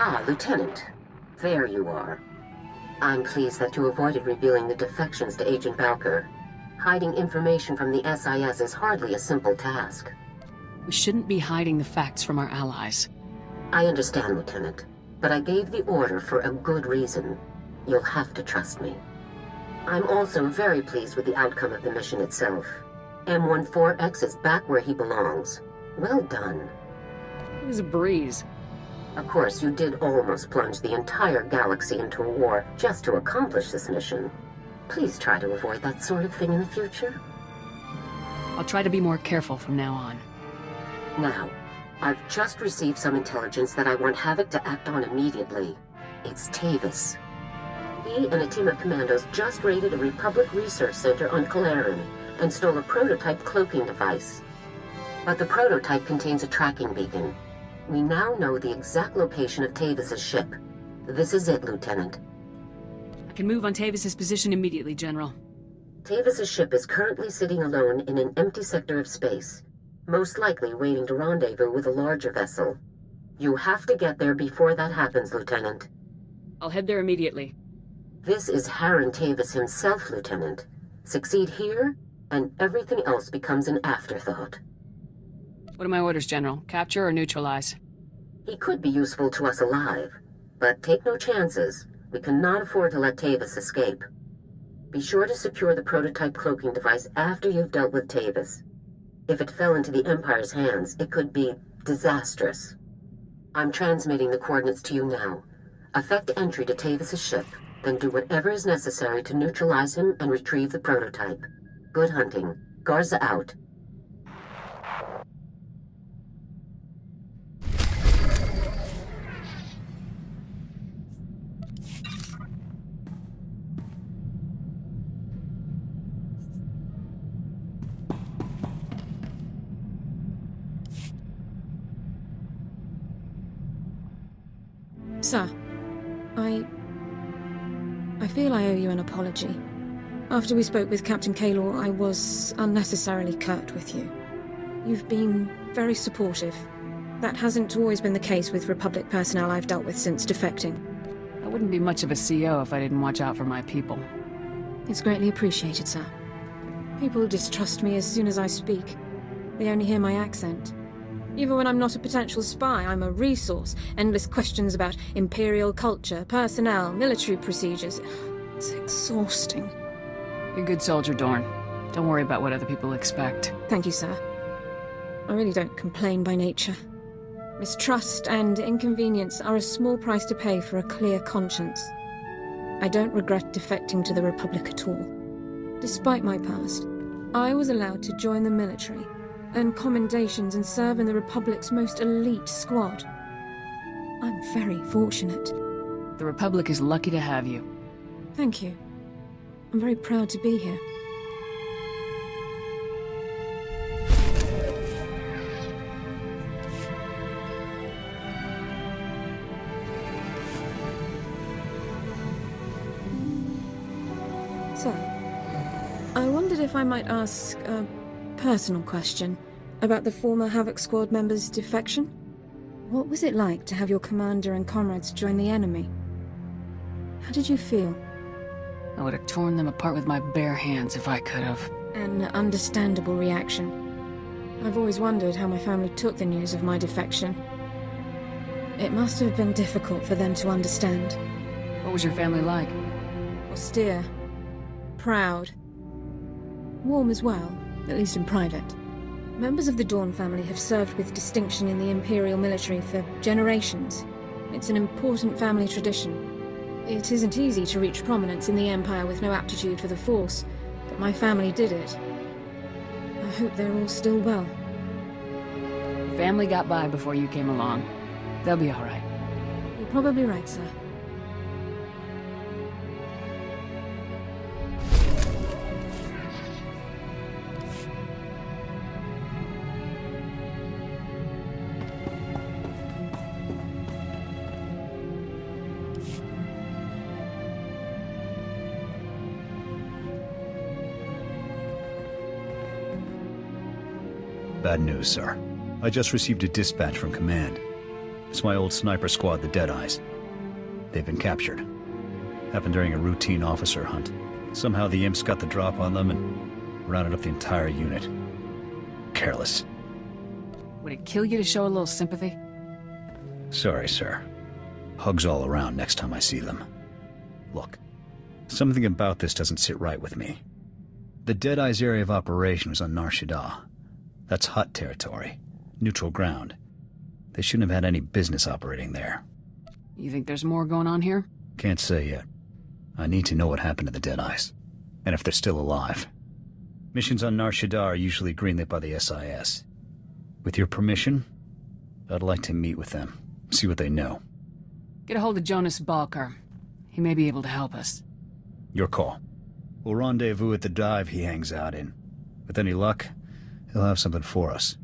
Ah, Lieutenant. There you are. I'm pleased that you avoided revealing the defections to Agent Bowker. Hiding information from the SIS is hardly a simple task. We shouldn't be hiding the facts from our allies. I understand, Lieutenant, but I gave the order for a good reason. You'll have to trust me. I'm also very pleased with the outcome of the mission itself. M14X is back where he belongs. Well done. It was a breeze. Of course, you did almost plunge the entire galaxy into a war just to accomplish this mission. Please try to avoid that sort of thing in the future. I'll try to be more careful from now on. Now, I've just received some intelligence that I want Havoc to act on immediately. It's Tavis. He and a team of commandos just raided a Republic research center on Kalaran and stole a prototype cloaking device. But the prototype contains a tracking beacon. We now know the exact location of Tavis's ship. This is it, Lieutenant. I can move on Tavis's position immediately, General. Tavis's ship is currently sitting alone in an empty sector of space, most likely waiting to rendezvous with a larger vessel. You have to get there before that happens, Lieutenant. I'll head there immediately. This is Harren Tavis himself, Lieutenant. Succeed here, and everything else becomes an afterthought. What are my orders, General? Capture or neutralize? He could be useful to us alive, but take no chances. We cannot afford to let Tavis escape. Be sure to secure the prototype cloaking device after you've dealt with Tavis. If it fell into the Empire's hands, it could be disastrous. I'm transmitting the coordinates to you now. Effect entry to Tavis's ship, then do whatever is necessary to neutralize him and retrieve the prototype. Good hunting. Garza out. Sir, I feel I owe you an apology. After we spoke with Captain Kaylor, I was unnecessarily curt with you. You've been very supportive. That hasn't always been the case with Republic personnel I've dealt with since defecting. I wouldn't be much of a CO if I didn't watch out for my people. It's greatly appreciated, sir. People distrust me as soon as I speak. They only hear my accent. Even when I'm not a potential spy, I'm a resource. Endless questions about Imperial culture, personnel, military procedures. It's exhausting. You're a good soldier, Dorn. Don't worry about what other people expect. Thank you, sir. I really don't complain by nature. Mistrust and inconvenience are a small price to pay for a clear conscience. I don't regret defecting to the Republic at all. Despite my past, I was allowed to join the military, earn commendations and serve in the Republic's most elite squad. I'm very fortunate. The Republic is lucky to have you. Thank you. I'm very proud to be here. So, I wondered if I might ask a personal question about the former Havoc Squad member's defection. What was it like to have your commander and comrades join the enemy? How did you feel? I would have torn them apart with my bare hands if I could have. An understandable reaction. I've always wondered how my family took the news of my defection. It must have been difficult for them to understand. What was your family like? Austere. Proud. Warm as well, at least in private. Members of the Dawn family have served with distinction in the Imperial military for generations. It's an important family tradition. It isn't easy to reach prominence in the Empire with no aptitude for the Force, but my family did it. I hope they're all still well. Your family got by before you came along. They'll be all right. You're probably right, sir. Bad news, sir. I just received a dispatch from command. It's my old sniper squad, the Deadeyes. They've been captured. Happened during a routine officer hunt. Somehow the imps got the drop on them and rounded up the entire unit. Careless. Would it kill you to show a little sympathy? Sorry, sir. Hugs all around next time I see them. Look, something about this doesn't sit right with me. The Deadeyes' area of operation was on Nar Shaddaa. That's Hutt territory. Neutral ground. They shouldn't have had any business operating there. You think there's more going on here? Can't say yet. I need to know what happened to the Deadeyes, and if they're still alive. Missions on Nar Shaddaa are usually greenlit by the SIS. With your permission, I'd like to meet with them, see what they know. Get a hold of Jonas Balker. He may be able to help us. Your call. We'll rendezvous at the dive he hangs out in. With any luck, he'll have something for us.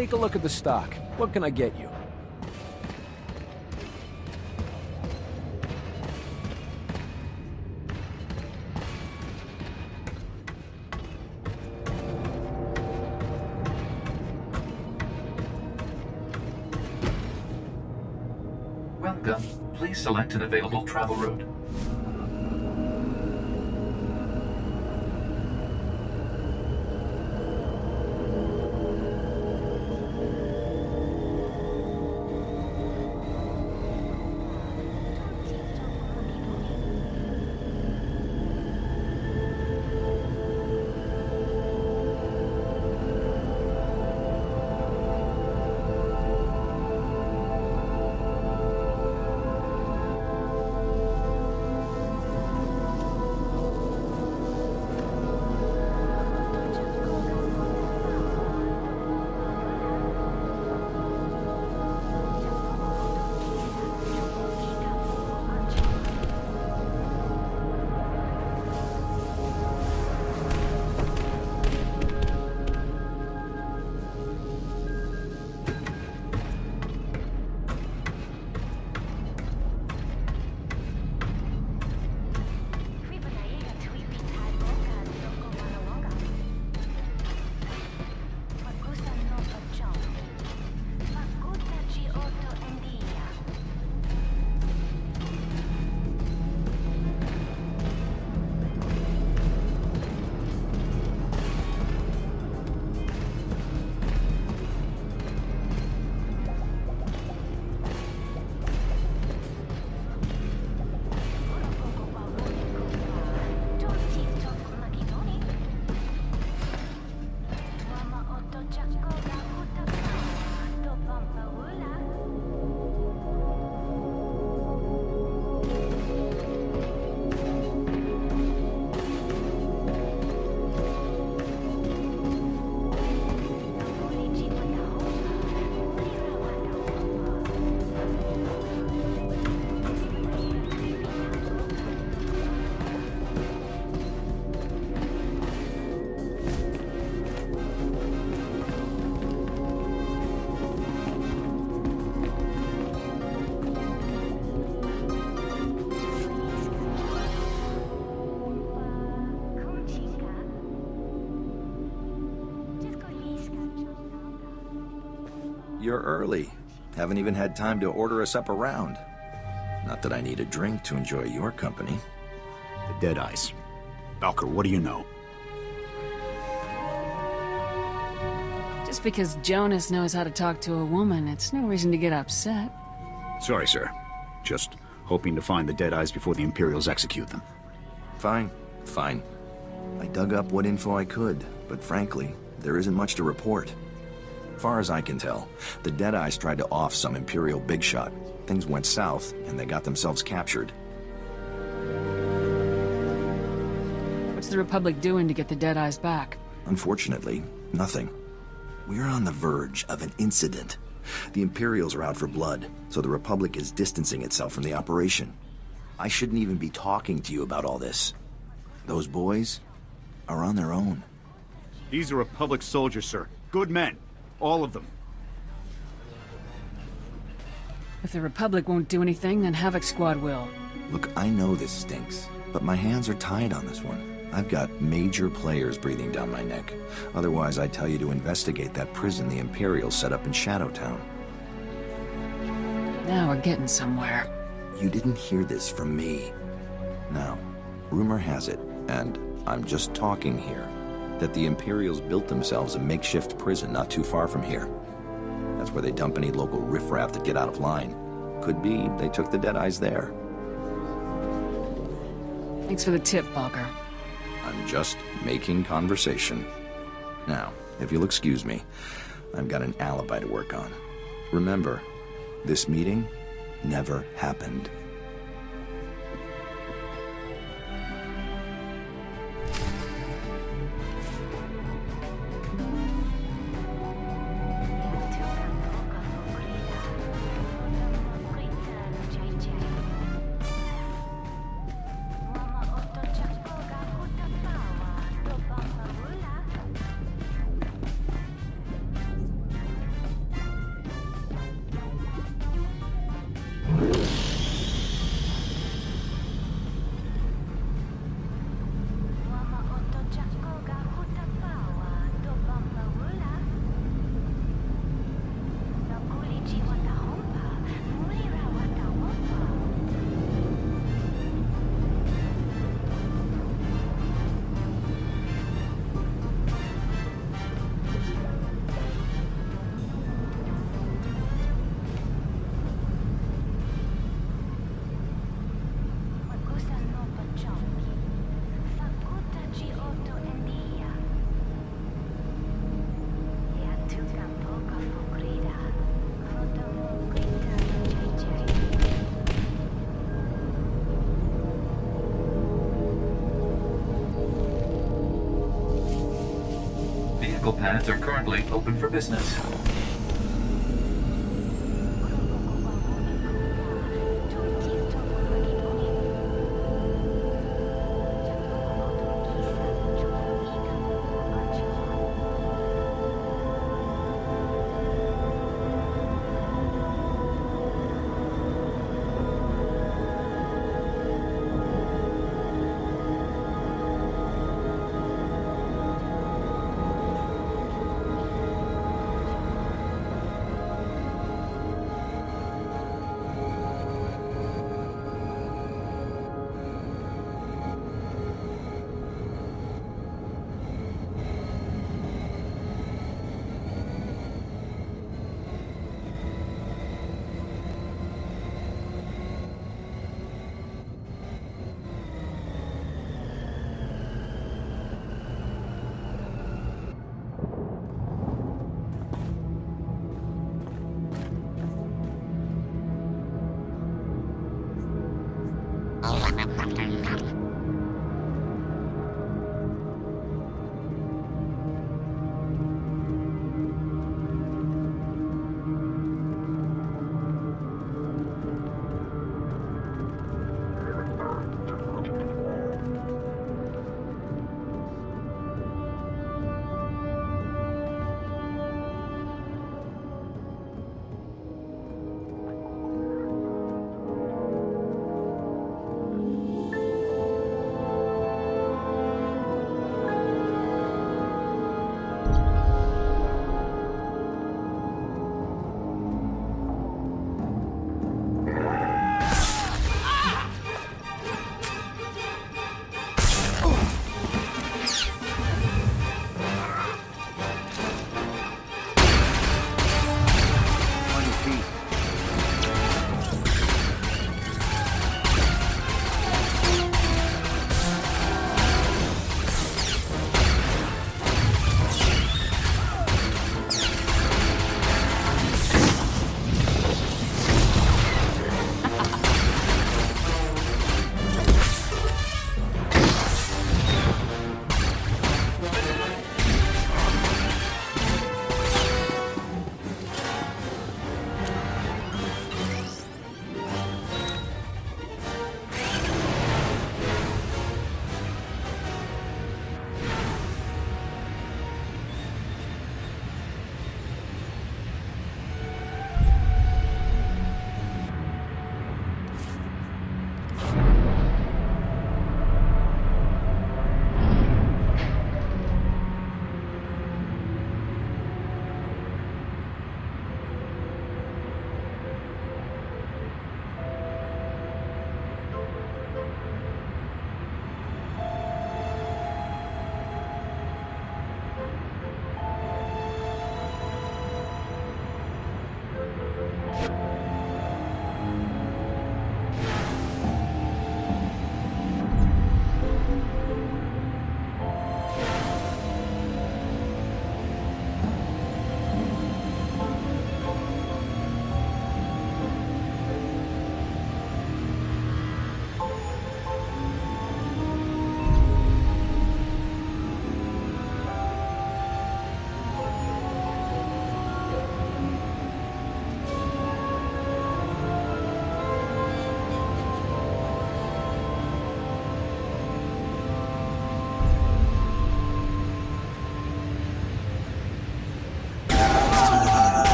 Take a look at the stock. What can I get you? Welcome. Please select an available travel route. You're early. Haven't even had time to order us up a round. Not that I need a drink to enjoy your company. The Deadeyes. Valker, what do you know? Just because Jonas knows how to talk to a woman, it's no reason to get upset. Sorry, sir. Just hoping to find the Deadeyes before the Imperials execute them. Fine. I dug up what info I could, but frankly, there isn't much to report. Far as I can tell, the Deadeyes tried to off some Imperial big shot. Things went south, and they got themselves captured. What's the Republic doing to get the Deadeyes back? Unfortunately, nothing. We're on the verge of an incident. The Imperials are out for blood, so the Republic is distancing itself from the operation. I shouldn't even be talking to you about all this. Those boys are on their own. These are Republic soldiers, sir. Good men. All of them. If the Republic won't do anything, then Havoc Squad will. Look, I know this stinks, but my hands are tied on this one. I've got major players breathing down my neck. Otherwise, I'd tell you to investigate that prison the Imperials set up in Shadowtown. Now we're getting somewhere. You didn't hear this from me. Now, rumor has it, and I'm just talking here, that the Imperials built themselves a makeshift prison not too far from here. That's where they dump any local riffraff that get out of line. Could be they took the Deadeyes there. Thanks for the tip, Balker. I'm just making conversation. Now, if you'll excuse me, I've got an alibi to work on. Remember, this meeting never happened. helipads are currently open for business.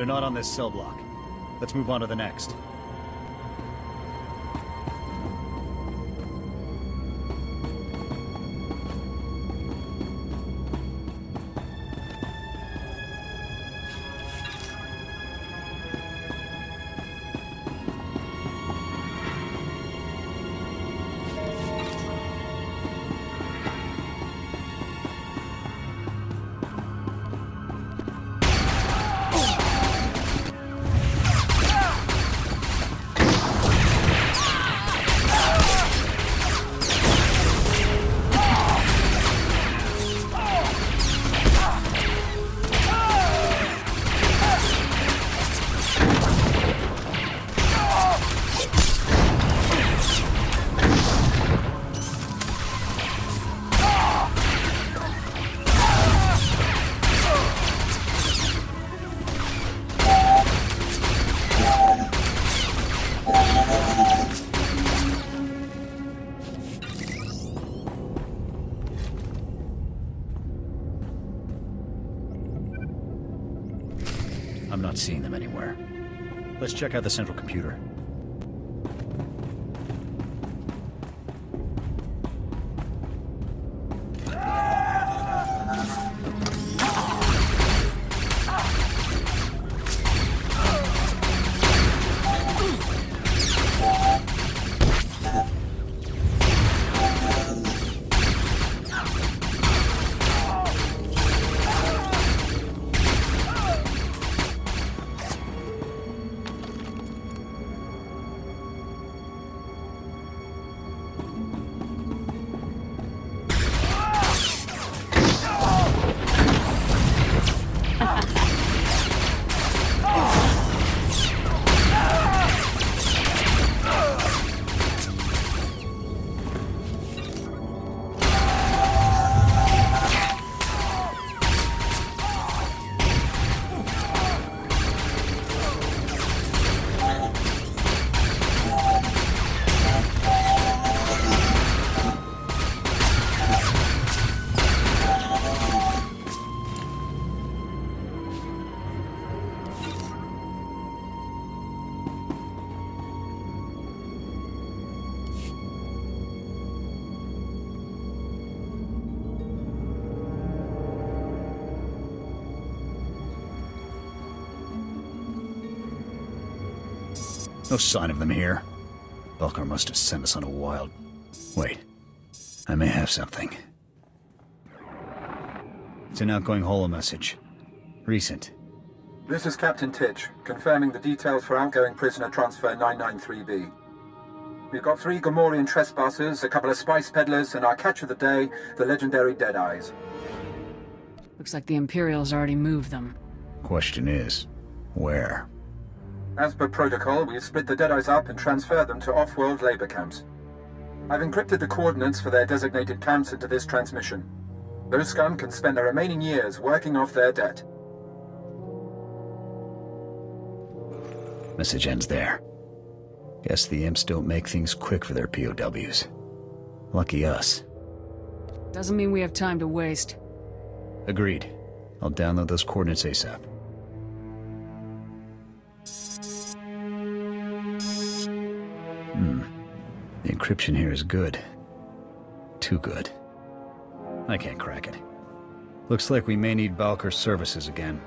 They're not on this cell block. Let's move on to the next. I'm not seeing them anywhere. Let's check out the central computer. No sign of them here. Belkar must have sent us on a wild... Wait. I may have something. It's an outgoing holo message. Recent. This is Captain Titch, confirming the details for outgoing prisoner transfer 993B. We've got 3 Gamorrean trespassers, a couple of spice peddlers, and our catch of the day, the legendary Deadeyes. Looks like the Imperials already moved them. Question is, where? As per protocol, we've split the Deadeyes up and transferred them to off-world labor camps. I've encrypted the coordinates for their designated camps into this transmission. Those scum can spend their remaining years working off their debt. Message ends there. Guess the imps don't make things quick for their POWs. Lucky us. Doesn't mean we have time to waste. Agreed. I'll download those coordinates ASAP. The encryption here is good. Too good. I can't crack it. Looks like we may need Balkar's services again.